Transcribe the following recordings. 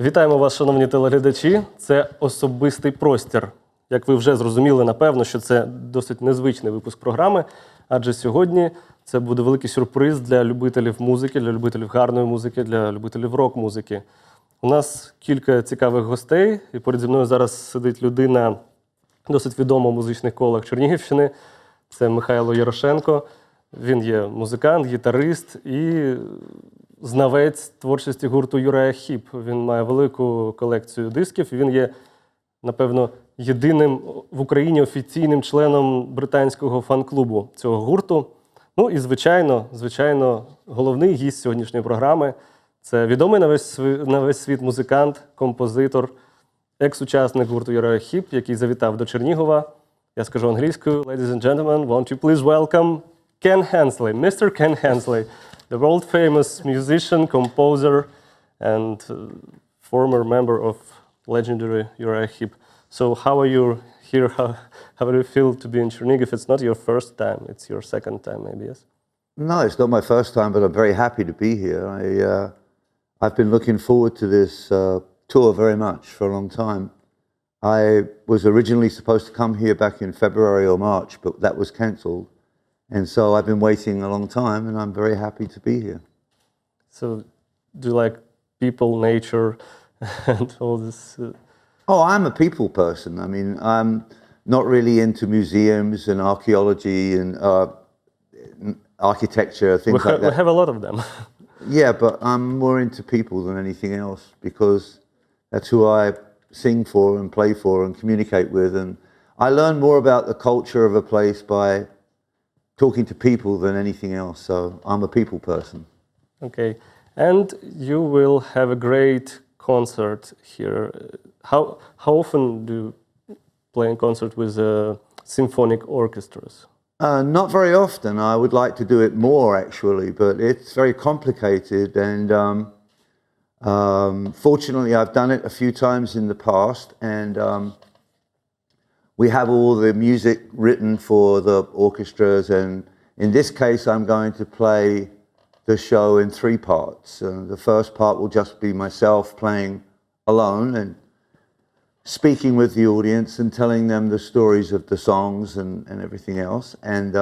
Вітаємо вас, шановні телеглядачі. Це особистий простір. Як ви вже зрозуміли, напевно, що це досить незвичний випуск програми, адже сьогодні це буде великий сюрприз для любителів музики, для любителів гарної музики, для любителів рок-музики. У нас кілька цікавих гостей, і поряд зі мною зараз сидить людина досить відома в музичних колах Чернігівщини. Це Михайло Ярошенко. Він є музикант, гітарист і знавець творчості гурту Uriah Heep. Він має велику колекцію дисків, і він є, напевно, єдиним в Україні офіційним членом британського фан-клубу цього гурту. Ну і, звичайно, головний гість сьогоднішньої програми – це відомий на весь світ музикант, композитор, екс-учасник гурту Uriah Heep, який завітав до Чернігова. Я скажу англійською. Ladies and gentlemen, won't you please welcome Ken Hensley, Mr. Ken Hensley, the world-famous musician, composer, and former member of legendary Uriah Heep. So how are you here? How do you feel to be in Chernihiv? It's not your first time, it's your second time maybe, yes? No, it's not my first time, but I'm very happy to be here. I've been looking forward to this tour very much for a long time. I was originally supposed to come here back in February or March, but that was cancelled. And so I've been waiting a long time, and I'm very happy to be here. So do you like people, nature, and all this? Oh, I'm a people person. I mean, I'm not really into museums and archaeology and architecture, things like that. We have a lot of them. Yeah, but I'm more into people than anything else because that's who I sing for and play for and communicate with. And I learn more about the culture of a place by talking to people than anything else. So I'm a people person. Okay. And you will have a great concert here. How often do you play in concert with symphonic orchestras? Not very often. I would like to do it more, actually, but it's very complicated. And fortunately, I've done it a few times in the past. And we have all the music written for the orchestras. And in this case, I'm going to play the show in 3 parts. The first part will just be myself playing alone and speaking with the audience and telling them the stories of the songs and everything else. And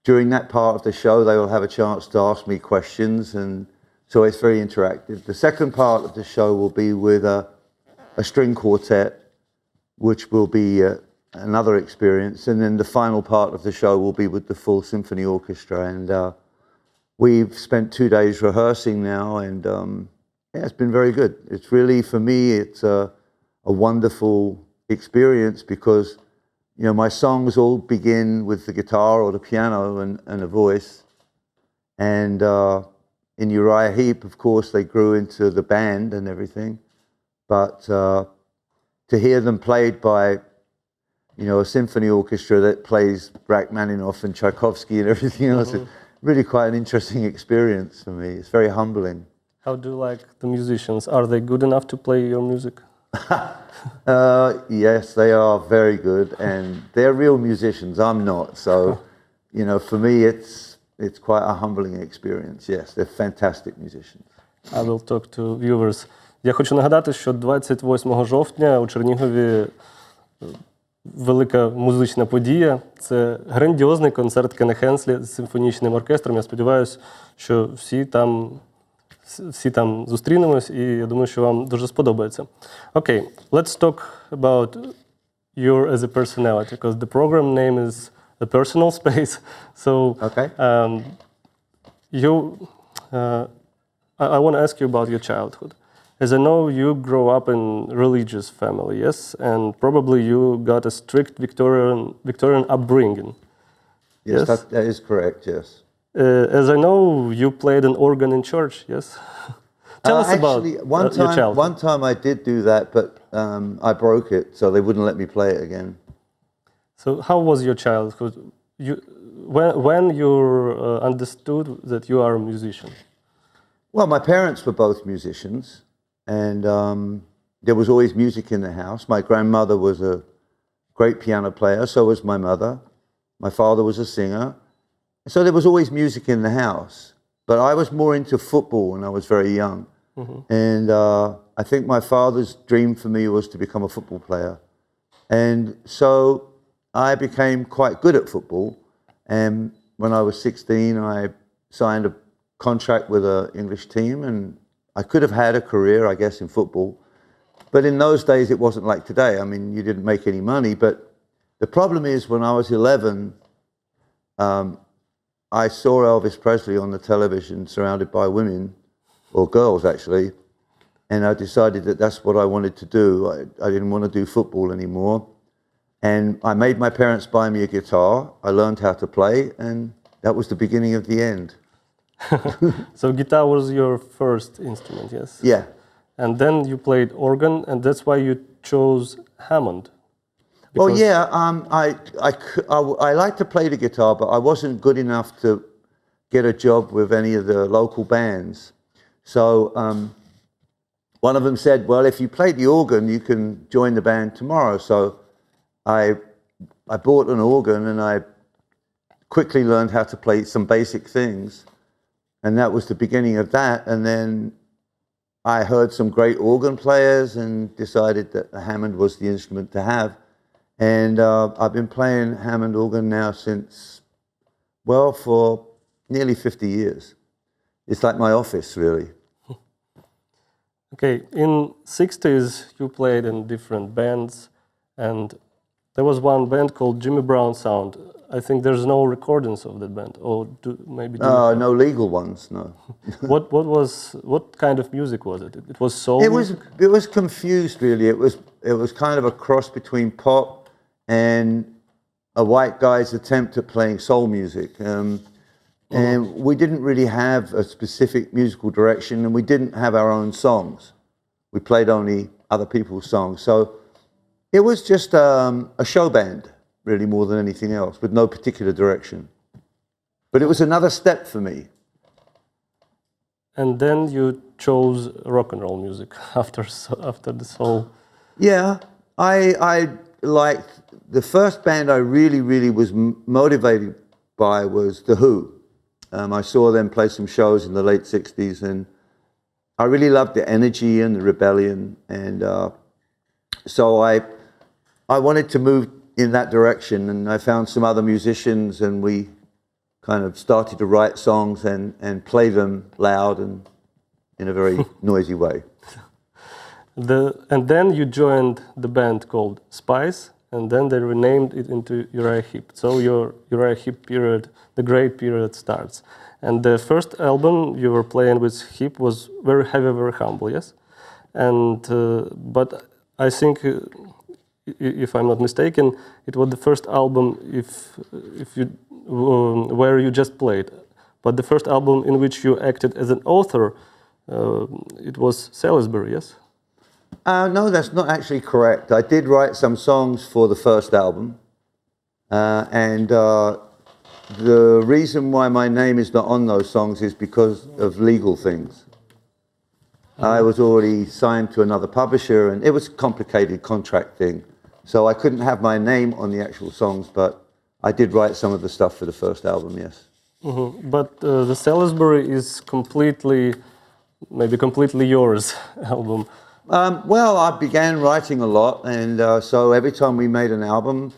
during that part of the show, they will have a chance to ask me questions, and so it's very interactive. The second part of the show will be with a string quartet, which will be another experience. And then the final part of the show will be with the full symphony orchestra. And we've spent 2 days rehearsing now, and yeah, it's been very good. It's really, for me, it's a wonderful experience because, you know, my songs all begin with the guitar or the piano and a voice. And in Uriah Heep, of course, they grew into the band and everything. But to hear them played by, you know, a symphony orchestra that plays Rachmaninoff and Tchaikovsky and everything else, it's really quite an interesting experience for me. It's very humbling. How do you like the musicians? Are they good enough to play your music? Yes, they are very good, and they're real musicians. I'm not, so you know, for me, it's quite a humbling experience. Yes, they're fantastic musicians. I will talk to viewers. Я хочу нагадати, що 28 жовтня у Чернігові велика музична подія. Це грандіозний концерт Кена Хенслі з симфонічним оркестром. Я сподіваюся, що всі там зустрінемось, і я думаю, що вам дуже сподобається. Okay, let's talk about you as a personality, because the program name is The Personal Space. So, okay. I want to ask you about your childhood. As I know, you grew up in religious family, yes? And probably you got a strict Victorian upbringing. Yes, that is correct, yes. As I know, you played an organ in church, yes? Tell us about your childhood. One time I did do that, but I broke it, so they wouldn't let me play it again. So how was your childhood? When you understood that you are a musician? Well, my parents were both musicians, and there was always music in the house. My grandmother was a great piano player, so was my mother. My father was a singer. So there was always music in the house. But I was more into football when I was very young. And I think my father's dream for me was to become a football player. And so I became quite good at football. And when I was 16, I signed a contract with an English team, and I could have had a career, I guess, in football. But in those days, it wasn't like today. I mean, you didn't make any money. But the problem is, when I was 11, I saw Elvis Presley on the television surrounded by women, or girls actually, and I decided that that's what I wanted to do. I didn't want to do football anymore. And I made my parents buy me a guitar. I learned how to play, and that was the beginning of the end. So guitar was your first instrument, yes? Yeah. And then you played organ, and that's why you chose Hammond. Well, yeah, I like to play the guitar, but I wasn't good enough to get a job with any of the local bands. So one of them said, well, if you play the organ, you can join the band tomorrow. So I bought an organ, and I quickly learned how to play some basic things. And that was the beginning of that. And then I heard some great organ players and decided that the Hammond was the instrument to have. And I've been playing Hammond organ now since, well, for nearly 50 years. It's like my office, really. Okay, in 60s you played in different bands, and there was one band called Jimmy Brown Sound. I think there's no recordings of that band, or maybe. No legal ones, no. What kind of music was it? It was soul. It was confused, really. It was kind of a cross between pop and a white guy's attempt at playing soul music. And we didn't really have a specific musical direction, and we didn't have our own songs. We played only other people's songs. So it was just a show band, really, more than anything else, with no particular direction. But it was another step for me. And then you chose rock and roll music after the soul. Yeah, I liked, the first band I really was motivated by was The Who. I saw them play some shows in the late 60s, and I really loved the energy and the rebellion. And so I wanted to move in that direction, and I found some other musicians, and we kind of started to write songs and play them loud and in a very noisy way. And then you joined the band called Spice, and then they renamed it into Uriah Heep. So your Uriah Heep period, the great period, starts. And the first album you were playing with Heep was very heavy, very humble, yes? And but I think, if I'm not mistaken, it was the first album where you just played. But the first album in which you acted as an author, it was Salisbury, yes? No, that's not actually correct. I did write some songs for the first album, and the reason why my name is not on those songs is because of legal things. I was already signed to another publisher, and it was a complicated contract thing. So I couldn't have my name on the actual songs, but I did write some of the stuff for the first album, yes. Mm-hmm. But the Salisbury is maybe completely yours album. Well, I began writing a lot, and so every time we made an album,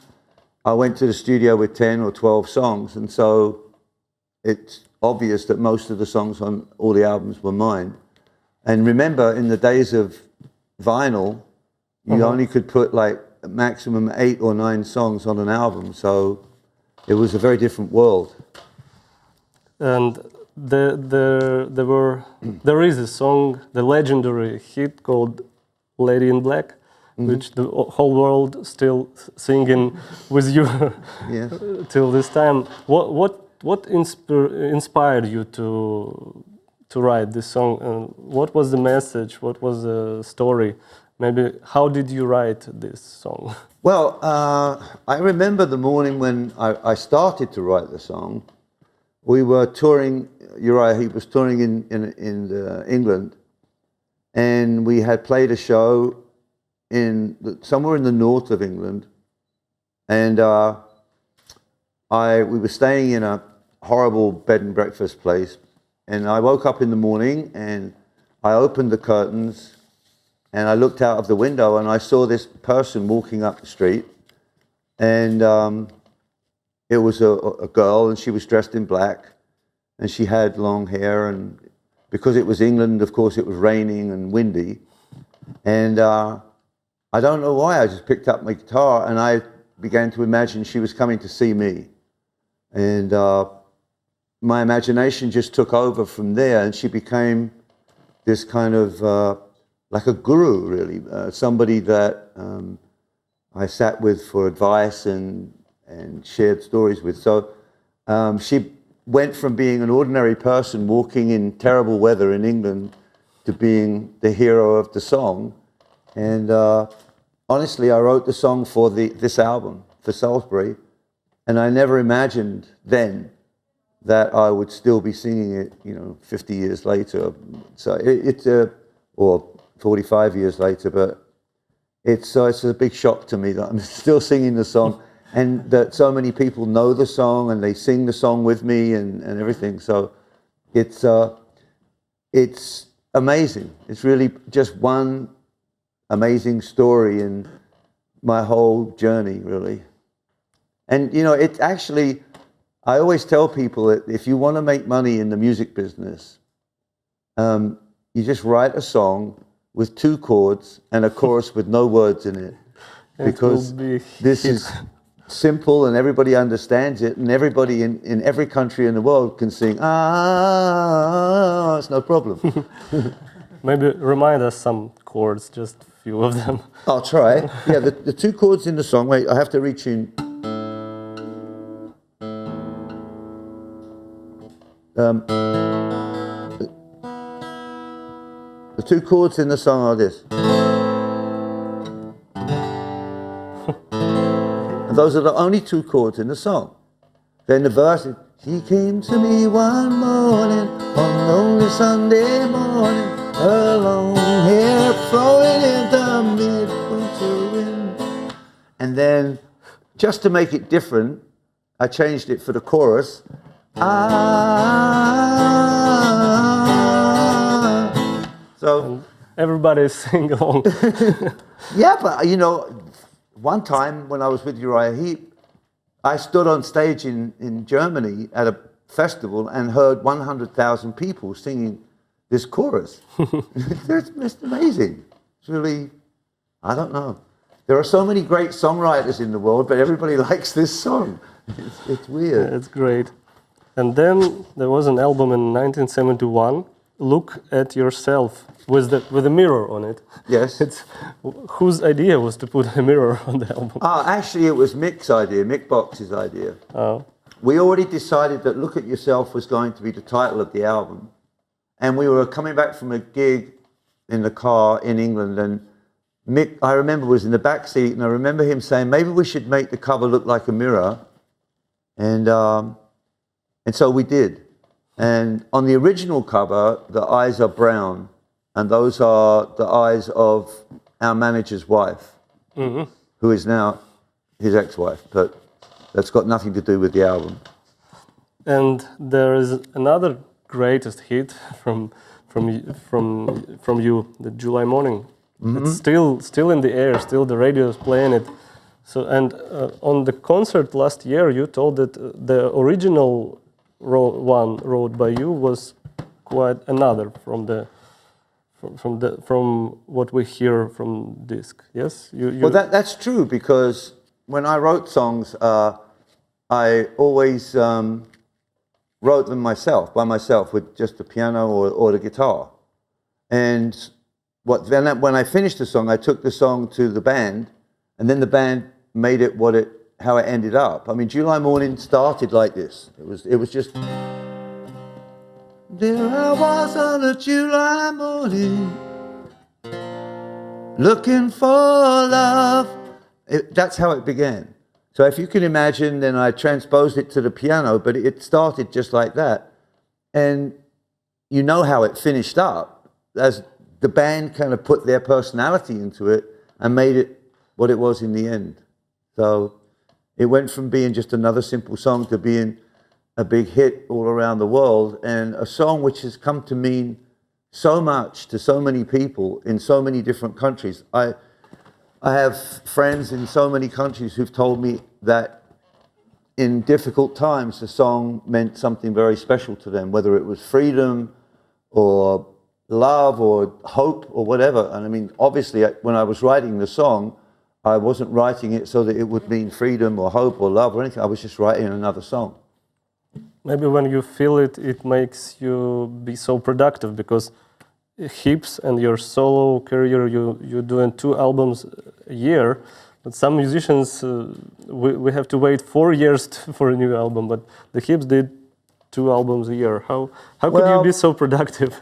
I went to the studio with 10 or 12 songs, and so it's obvious that most of the songs on all the albums were mine. And remember, in the days of vinyl, you only could put like a maximum 8 or 9 songs on an album, so it was a very different world. And there is a song, the legendary hit called "Lady in Black," which the whole world still singing with you Yes. till this time. What inspired you to write this song? What was the message? What was the story? Maybe how did you write this song? Well, I remember the morning when I started to write the song. We were touring. Uriah Heep was touring in England, and we had played a show somewhere in the north of England, and we were staying in a horrible bed and breakfast place, and I woke up in the morning and I opened the curtains and I looked out of the window and I saw this person walking up the street, and it was a girl, and she was dressed in black, and she had long hair, and because it was England, of course, it was raining and windy, and I don't know why, I just picked up my guitar and I began to imagine she was coming to see me, and my imagination just took over from there, and she became this kind of like a guru, really, somebody that I sat with for advice and shared stories with. So she went from being an ordinary person walking in terrible weather in England to being the hero of the song. And honestly, I wrote the song for this album, for Salisbury, and I never imagined then that I would still be singing it, 50 years later. So or 45 years later, but it's a big shock to me that I'm still singing the song, and that so many people know the song and they sing the song with me and everything. So it's amazing. It's really just one amazing story in my whole journey, really. And it actually, I always tell people that if you want to make money in the music business, you just write a song with 2 chords and a chorus with no words in it, because this is simple and everybody understands it, and everybody in every country in the world can sing, it's no problem. Maybe remind us some chords, just a few of them. I'll try. Yeah, the 2 chords in the song, wait, I have to reach in. The 2 chords in the song are this. And those are the only 2 chords in the song. Then the verse is, she came to me one morning, on lonely Sunday morning, her long hair flowing in the midwinter wind. And then, just to make it different, I changed it for the chorus. So everybody sing along. Yeah, but one time when I was with Uriah Heep, I stood on stage in Germany at a festival and heard 100,000 people singing this chorus. It's amazing. It's really, I don't know. There are so many great songwriters in the world, but everybody likes this song. It's weird. It's great. And then there was an album in 1971, Look at Yourself, with a mirror on it. Yes. Whose idea was to put a mirror on the album? Actually, it was Mick's idea, Mick Box's idea. Oh. We already decided that Look at Yourself was going to be the title of the album. And we were coming back from a gig in the car in England, and Mick, I remember, was in the back seat, and I remember him saying, maybe we should make the cover look like a mirror. And so we did. And on the original cover, the eyes are brown, and those are the eyes of our manager's wife, who is now his ex-wife, but that's got nothing to do with the album. And there is another greatest hit from you, the July Morning. It's still in the air, still the radio is playing it. So, and on the concert last year, you told that the original one wrote by you was quite another from what we hear from disc. Yes, Well, that's true, because when I wrote songs, I always wrote them by myself, with just the piano or the guitar. And when I finished the song, I took the song to the band, and then the band made it how it ended up. I mean, July Morning started like this. It was just, there I was on a July morning, looking for love. That's how it began. So if you can imagine, then I transposed it to the piano, but it started just like that. And you know how it finished up, as the band kind of put their personality into it and made it what it was in the end. So it went from being just another simple song to being a big hit all around the world, and a song which has come to mean so much to so many people in so many different countries. I have friends in so many countries who've told me that in difficult times, the song meant something very special to them, whether it was freedom or love or hope or whatever. And I mean, obviously, when I was writing the song, I wasn't writing it so that it would mean freedom or hope or love or anything. I was just writing another song. Maybe when you feel it, it makes you be so productive, because Heeps and your solo career, you're doing 2 albums a year. But some musicians, we have to wait 4 years for a new album. But the Heeps did 2 albums a year. How could you be so productive?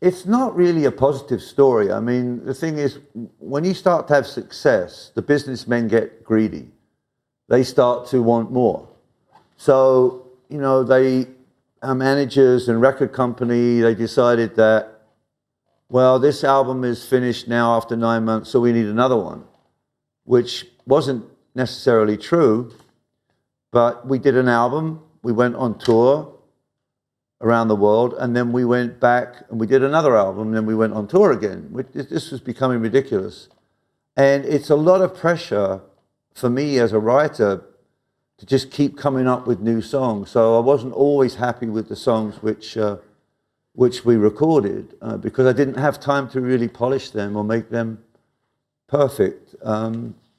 It's not really a positive story. I mean, the thing is, when you start to have success, the businessmen get greedy. They start to want more. So, you know, our managers and record company, they decided that, well, this album is finished now after 9 months, so we need another one, which wasn't necessarily true. But we did an album, we went on tour around the world, and then we went back and we did another album, and then we went on tour again. This was becoming ridiculous. And it's a lot of pressure for me as a writer to just keep coming up with new songs. So I wasn't always happy with the songs which we recorded because I didn't have time to really polish them or make them perfect.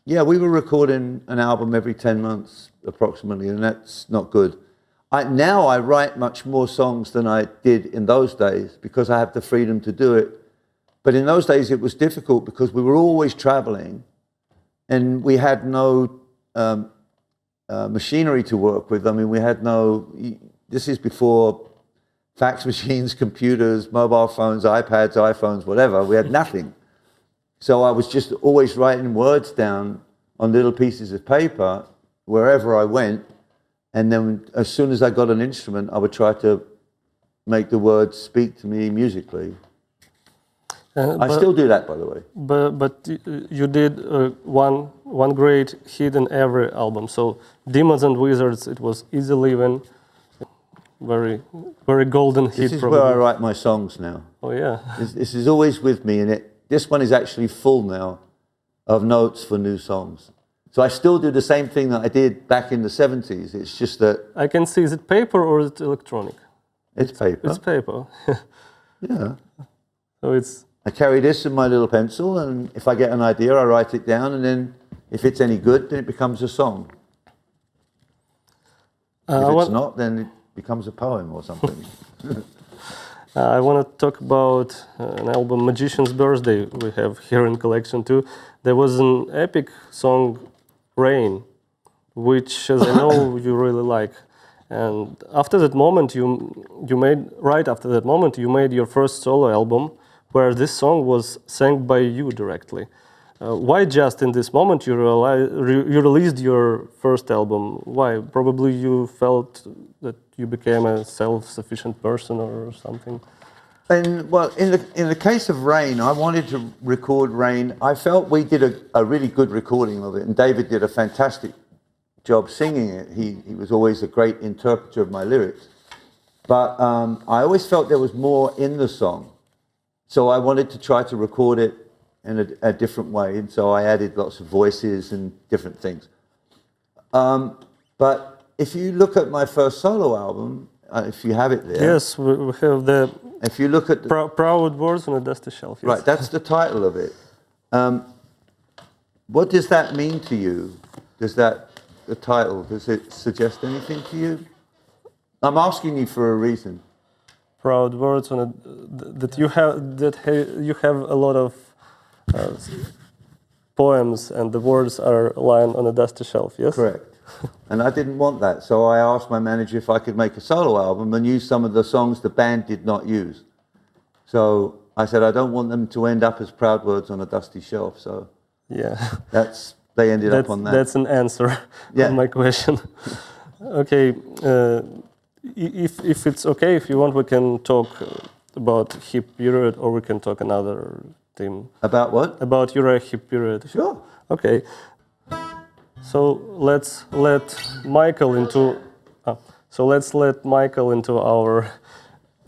Yeah, we were recording an album every 10 months approximately, and that's not good. Now I write much more songs than I did in those days because I have the freedom to do it. But in those days it was difficult because we were always traveling and we had no machinery to work with. I mean, we had this is before fax machines, computers, mobile phones, iPads, iPhones, whatever. We had nothing. So I was just always writing words down on little pieces of paper wherever I went. And then as soon as I got an instrument, I would try to make the words speak to me musically. I still do that, by the way. But you did one great hit in every album. So Demons and Wizards, it was Easy Living, very golden hit. This is probably. where I write my songs now. Oh yeah. This is always with me, and this one is actually full now of notes for new songs. So I still do the same thing that I did back in the 70s. It's just that... I can see, is it paper or is it electronic? It's paper. It's paper. Yeah. So it's... I carry this in my little pencil, and if I get an idea, I write it down, and then if it's any good, then it becomes a song. If it's not, then it becomes a poem or something. I want to talk about an album, Magician's Birthday, we have here in collection too. There was an epic song, Rain, which, as I know, you really like. And after that moment, right after that moment, you made your first solo album, where this song was sang by you directly. Why just in this moment you released your first album? Why? Probably you felt that you became a self-sufficient person or something. And well, in the case of Rain, I wanted to record Rain. I felt we did a really good recording of it, and David did a fantastic job singing it. He was always a great interpreter of my lyrics. But I always felt there was more in the song. So I wanted to try to record it in a different way, and so I added lots of voices and different things. But if you look at my first solo album, if you have it there... Yes, we have the... If you look at... Proud Words on a Dusty Shelf. Yes. Right, that's the title of it. What does that mean to you? The title, does it suggest anything to you? I'm asking you for a reason. Proud Words on that you have a lot of poems, and the words are lying on a dusty shelf. Yes, correct. And I didn't want that, so I asked my manager if I could make a solo album and use some of the songs the band did not use. So I said I don't want them to end up as Proud Words on a dusty shelf. So yeah, they ended up on that. That's an answer on my question. Okay. If it's okay, if you want, we can talk about Heep period, or we can talk another theme. About what? About Uriah Heep period. Sure. Okay. So let's let Michael into. Our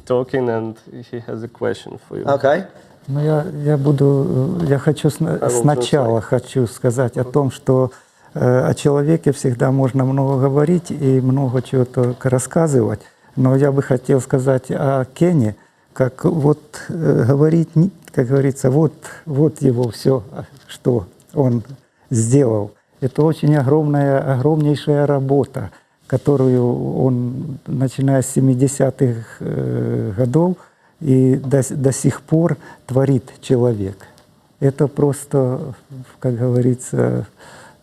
talking and he has a question for you. Okay. Ну, я хочу сначала хочу сказать о том, что о человеке всегда можно много говорить и много чего только рассказывать, но я бы хотел сказать о Кене, как вот говорить, как говорится, вот его все, что он сделал. Это очень огромнейшая работа, которую он, начиная с 70-х годов, и до сих пор творит человек. Это просто, как говорится,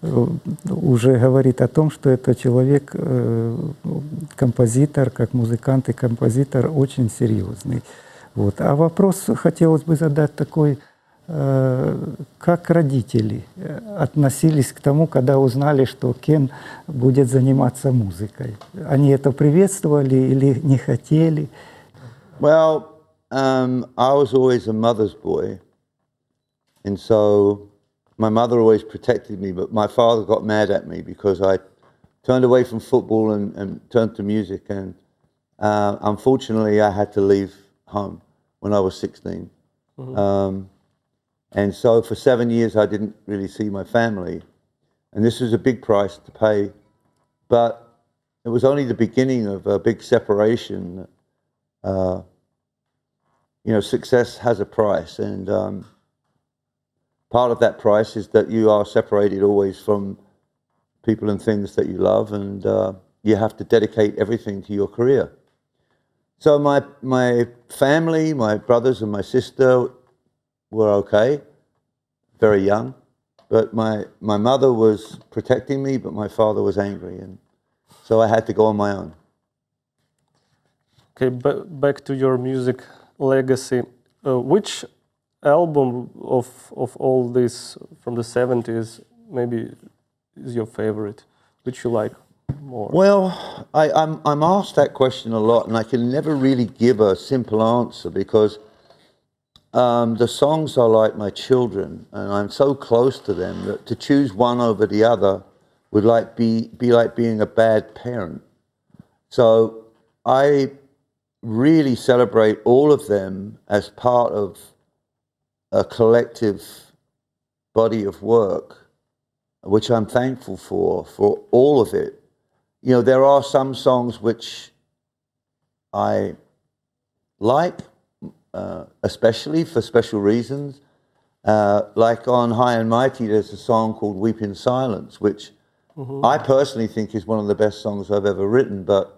уже говорит о том, что это человек, композитор, как музыкант и композитор, очень серьезный. Вот. А вопрос хотелось бы задать такой, как родители относились к тому, когда узнали, что Кен будет заниматься музыкой? Они это приветствовали или не хотели? Well, I was always a mother's boy, and so my mother always protected me, but my father got mad at me because I turned away from football and turned to music, and unfortunately I had to leave home when I was 16. And so for 7 years I didn't really see my family, and this was a big price to pay, but it was only the beginning of a big separation. You know, success has a price, and part of that price is that you are separated always from people and things that you love, and you have to dedicate everything to your career. So my family, my brothers and my sister were okay, very young, but my mother was protecting me, but my father was angry, and so I had to go on my own. Okay, back to your music legacy. Which album of all this from the 70s maybe is your favorite? Which you like more? Well, I'm asked that question a lot, and I can never really give a simple answer because the songs are like my children, and I'm so close to them that to choose one over the other would be like being a bad parent. So I really celebrate all of them as part of a collective body of work, which I'm thankful for all of it. You know, there are some songs which I like, especially for special reasons. Like on High and Mighty, there's a song called Weep in Silence, which I personally think is one of the best songs I've ever written, but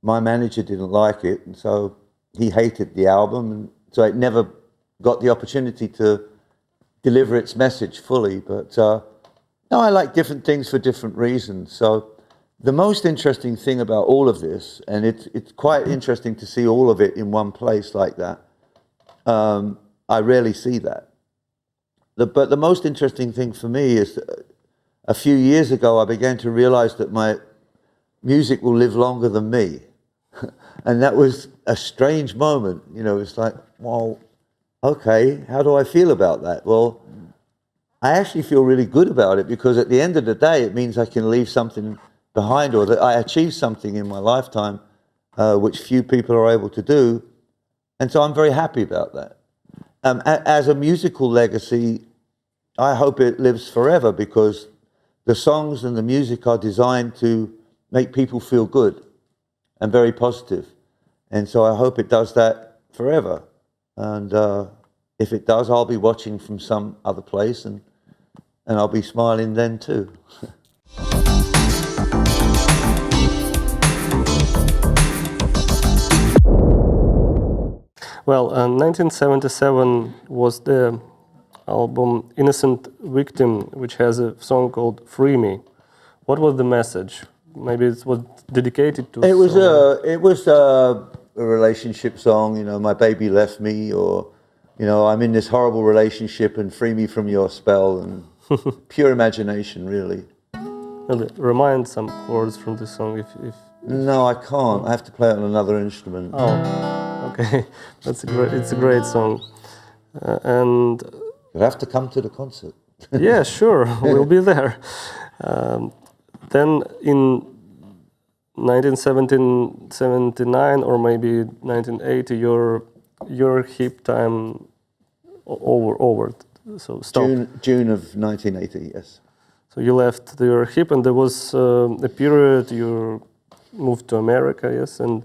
my manager didn't like it, and so he hated the album, and so it never got the opportunity to deliver its message fully. But no, I like different things for different reasons. So the most interesting thing about all of this, and it's quite interesting to see all of it in one place like that. I rarely see that. But the most interesting thing for me is a few years ago I began to realize that my music will live longer than me. And that was a strange moment. You know, it's like, well, okay, how do I feel about that? Well, I actually feel really good about it because at the end of the day, it means I can leave something behind, or that I achieved something in my lifetime which few people are able to do. And so I'm very happy about that. As a musical legacy, I hope it lives forever because the songs and the music are designed to make people feel good and very positive. And so I hope it does that forever. And if it does, I'll be watching from some other place and I'll be smiling then too. Well, 1977 was the album Innocent Victim, which has a song called Free Me. What was the message? Maybe it was dedicated to... It was a relationship song, you know, my baby left me, or, you know, I'm in this horrible relationship and free me from your spell, and pure imagination, really. Remind some chords from the song if... No, I can't. I have to play it on another instrument. Oh, okay. It's a great song. And... You'll have to come to the concert. Yeah, sure. We'll be there. Then in 1979 or maybe 1980, your Heep time over. So stopped. June of 1980, yes. So you left your Heep, and there was a period you moved to America, yes, and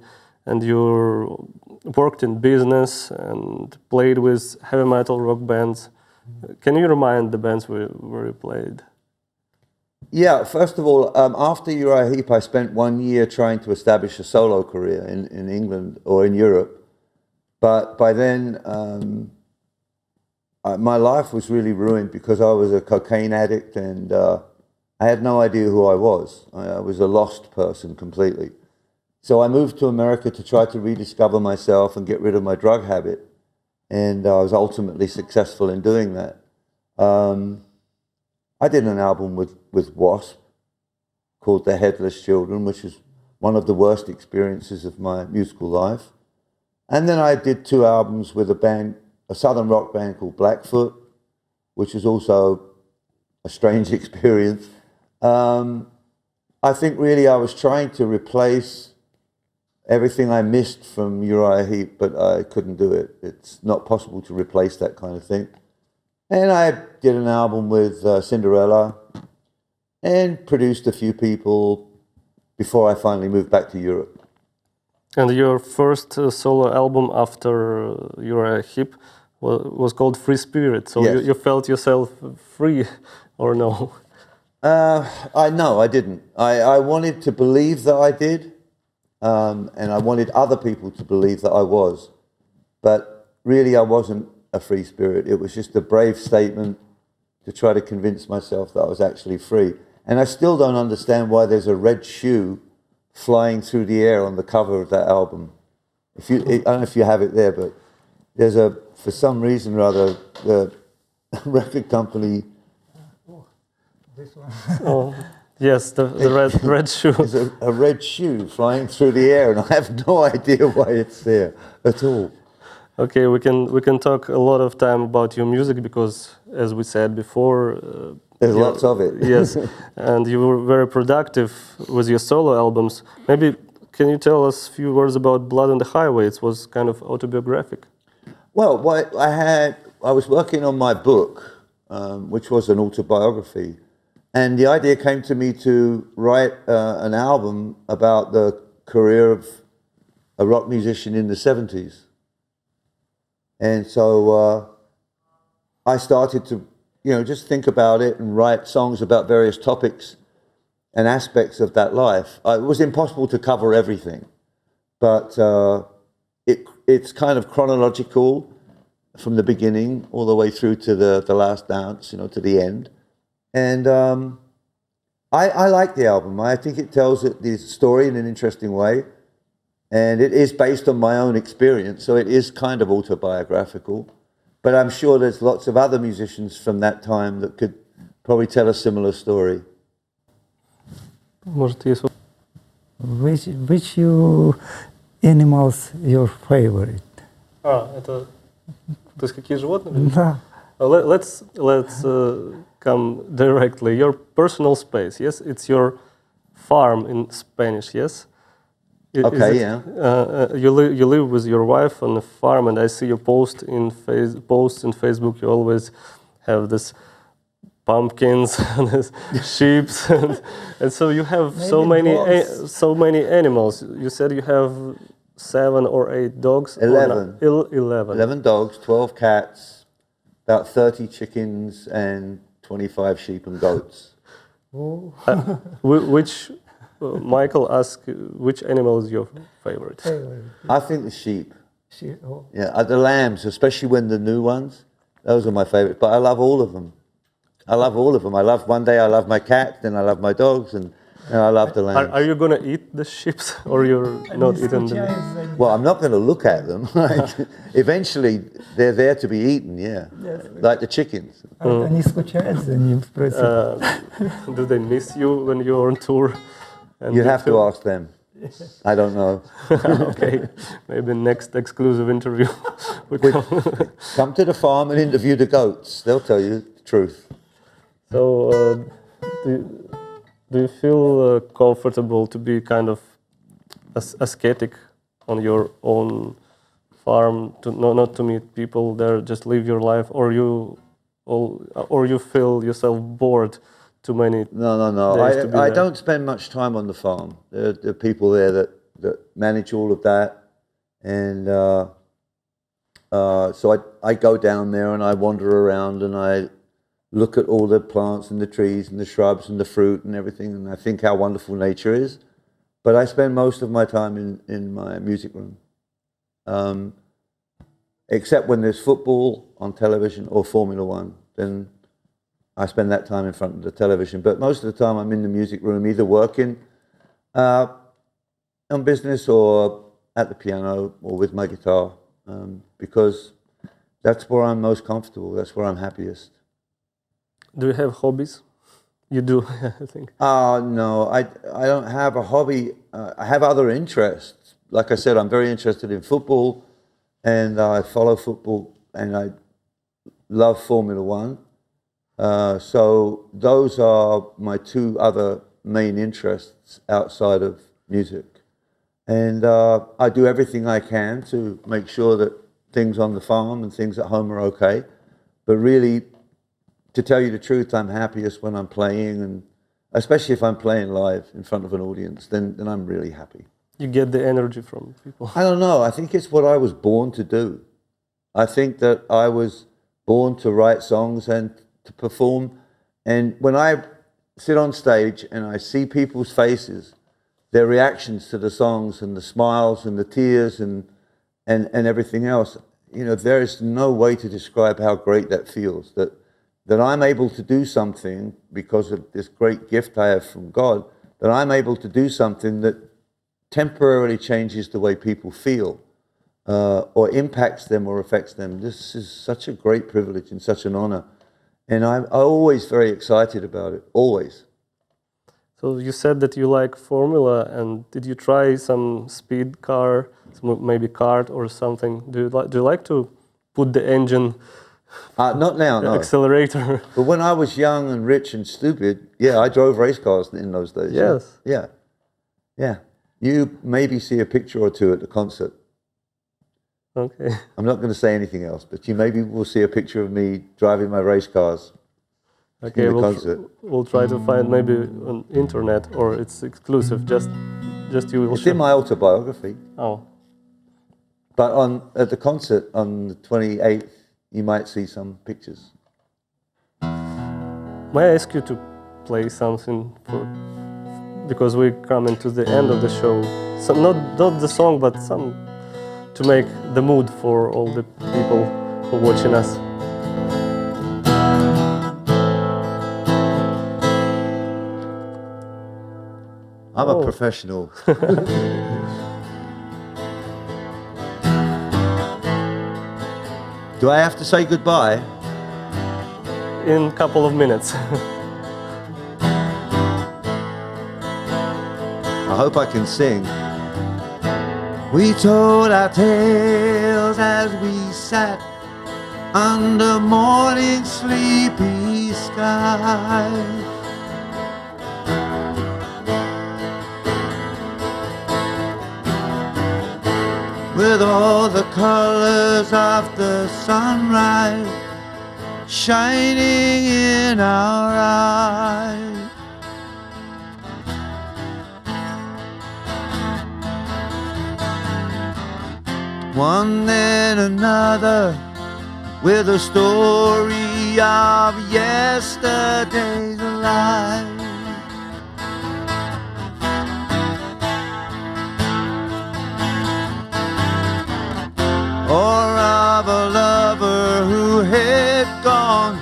you worked in business and played with heavy metal rock bands. Can you remind the bands where you played? Yeah, first of all, after Uriah Heep, I spent 1 year trying to establish a solo career in England or in Europe. But by then, my life was really ruined because I was a cocaine addict and I had no idea who I was. I was a lost person completely. So I moved to America to try to rediscover myself and get rid of my drug habit. And I was ultimately successful in doing that. I did an album with Wasp called The Headless Children, which was one of the worst experiences of my musical life. And then I did 2 albums with a southern rock band called Blackfoot, which was also a strange experience. I think really I was trying to replace everything I missed from Uriah Heep, but I couldn't do it. It's not possible to replace that kind of thing. And I did an album with Cinderella and produced a few people before I finally moved back to Europe. And your first solo album after Uriah Heep was called Free Spirit. So Yes. you felt yourself free, or no? I didn't. I wanted to believe that I did, and I wanted other people to believe that I was. But really, I wasn't a free spirit. It was just a brave statement to try to convince myself that I was actually free. And I still don't understand why there's a red shoe flying through the air on the cover of that album. I don't know if you have it there, but there's for some reason or other, the record company. This one. Oh, yes, the red shoe. There's a red shoe flying through the air, and I have no idea why it's there at all. Okay, we can talk a lot of time about your music because, as we said before, There's lots of it. Yes, and you were very productive with your solo albums. Maybe can you tell us a few words about Blood on the Highway? It was kind of autobiographic. Well, I was working on my book, which was an autobiography, and the idea came to me to write an album about the career of a rock musician in the 70s. And so I started to, just think about it and write songs about various topics and aspects of that life. It was impossible to cover everything, but it's kind of chronological from the beginning all the way through to the last dance, to the end. And I like the album. I think it tells the story in an interesting way. And it is based on my own experience, so it is kind of autobiographical. But I'm sure there's lots of other musicians from that time that could probably tell a similar story. Which animals your favorite? Это то есть какие животные? Да. Let's come directly. Your personal space, yes? It's your farm in Spanish, yes? Okay, yeah. You live with your wife on a farm, and I see your posts in Facebook. You always have this pumpkins and this sheep, and so you have so many animals. You said you have 7 or 8 dogs. 11. 11. 11 dogs, 12 cats, about 30 chickens, and 25 sheep and goats. Michael asked, which animal is your favorite? I think the sheep. Yeah, the lambs, especially when the new ones, those are my favorite. But I love all of them. One day I love my cat, then I love my dogs, and I love the lambs. Are you going to eat the sheep, or you're not eating them? Well, I'm not going to look at them. Eventually, they're there to be eaten, yeah. Yes. Like the chickens. Они скучают за ним, спроси. Do they miss you when you're on tour? You have to ask them. I don't know. Okay, maybe next exclusive interview. Come to the farm and interview the goats. They'll tell you the truth. So, do you feel comfortable to be kind of ascetic on your own farm, to not to meet people there, just live your life, or you feel yourself bored too many No. days to be I there? don't spend much time on the farm. There are people there that manage all of that. And so I go down there and I wander around and I look at all the plants and the trees and the shrubs and the fruit and everything, and I think how wonderful nature is. But I spend most of my time in my music room. Except when there's football on television or Formula One, then I spend that time in front of the television. But most of the time I'm in the music room, either working on business or at the piano or with my guitar, because that's where I'm most comfortable, that's where I'm happiest. Do you have hobbies? You do, I think. No, I don't have a hobby. I have other interests. Like I said, I'm very interested in football, and I follow football, and I love Formula One. So those are my two other main interests outside of music. And I do everything I can to make sure that things on the farm and things at home are okay. But really, to tell you the truth, I'm happiest when I'm playing, and especially if I'm playing live in front of an audience, then I'm really happy. You get the energy from people. I don't know. I think it's what I was born to do. I think that I was born to write songs and to perform. And when I sit on stage and I see people's faces, their reactions to the songs and the smiles and the tears and everything else, you know, there is no way to describe how great that feels, that I'm able to do something because of this great gift I have from God, that I'm able to do something that temporarily changes the way people feel, or impacts them or affects them. This is such a great privilege and such an honor. And I'm always very excited about it, always. So you said that you like Formula, and did you try some speed car, maybe kart or something? Do you like to put the engine, Not now, no. accelerator? But when I was young and rich and stupid, yeah, I drove race cars in those days. Yes. Yeah. You maybe see a picture or two at the concert. Okay. I'm not going to say anything else, but you maybe will see a picture of me driving my race cars Okay, in the concert. we'll try to find maybe on internet, or it's exclusive. Just you will It's in my autobiography. Oh, But at the concert on the 28th, you might see some pictures. may I ask you to play something because we're coming to the end of the show. So not the song, but some to make the mood for all the people who are watching us. I'm a professional. Do I have to say goodbye? In a couple of minutes. I hope I can sing. We told our tales as we sat under morning sleepy sky. With all the colors of the sunrise shining in our eyes. One then another, with a story of yesterday's life. Or of a lover who had gone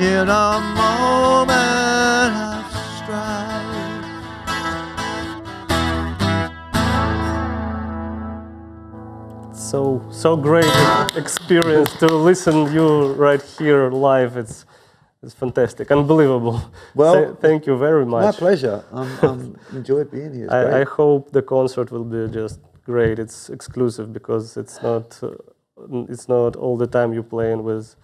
in a moment of strife. So great experience to listen you right here live. It's fantastic, unbelievable. Well, thank you very much. My pleasure. I'm enjoyed being here. It's I great. hope the concert will be just great. It's exclusive because it's not all the time you're playing with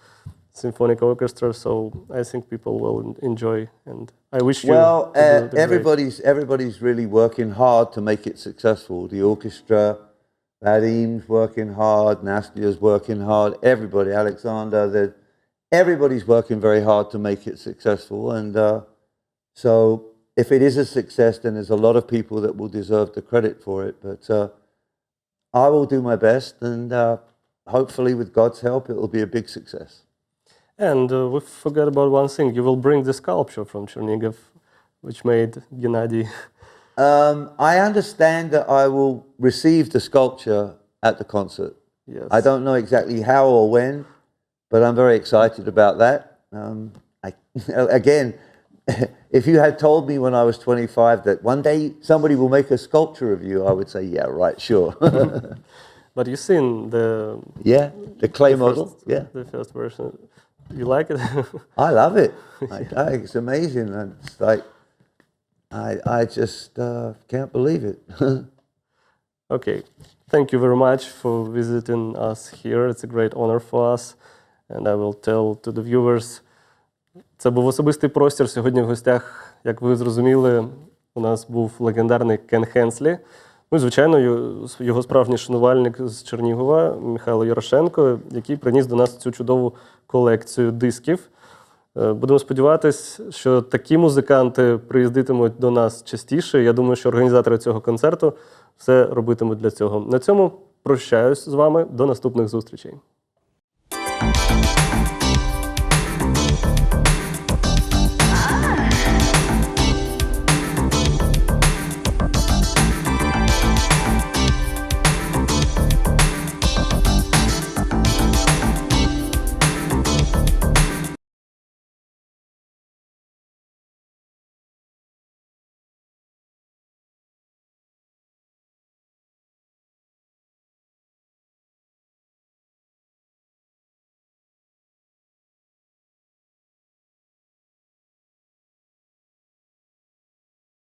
symphonic orchestra, so I think people will enjoy. And I wish you Well, the great. everybody's really working hard to make it successful. The orchestra, Vadim's working hard, Nastia's working hard, everybody, Alexander, everybody's working very hard to make it successful. And so if it is a success, then there's a lot of people that will deserve the credit for it. But I will do my best, and hopefully with God's help, it will be a big success. And we forgot about one thing. You will bring the sculpture from Chernihiv, which made Gennady. I understand that I will receive the sculpture at the concert. Yes. I don't know exactly how or when, but I'm very excited about that. Again, if you had told me when I was 25 that one day somebody will make a sculpture of you, I would say, yeah, right, sure. But you've seen The clay model. the first version. You like it? I love it. It's amazing. It's like, I just can't believe it. Okay. Thank you very much for visiting us here. It's a great honor for us. And I will tell to the viewers. Це був особистий простір. Сьогодні в гостях, як ви зрозуміли, у нас був легендарний Кен Хенслі. Ну і, звичайно, його справжній шанувальник з Чернігова Михайло Ярошенко, який приніс до нас цю чудову колекцію дисків. Будемо сподіватися, що такі музиканти приїздитимуть до нас частіше. Я думаю, що організатори цього концерту все робитимуть для цього. На цьому прощаюсь з вами. До наступних зустрічей.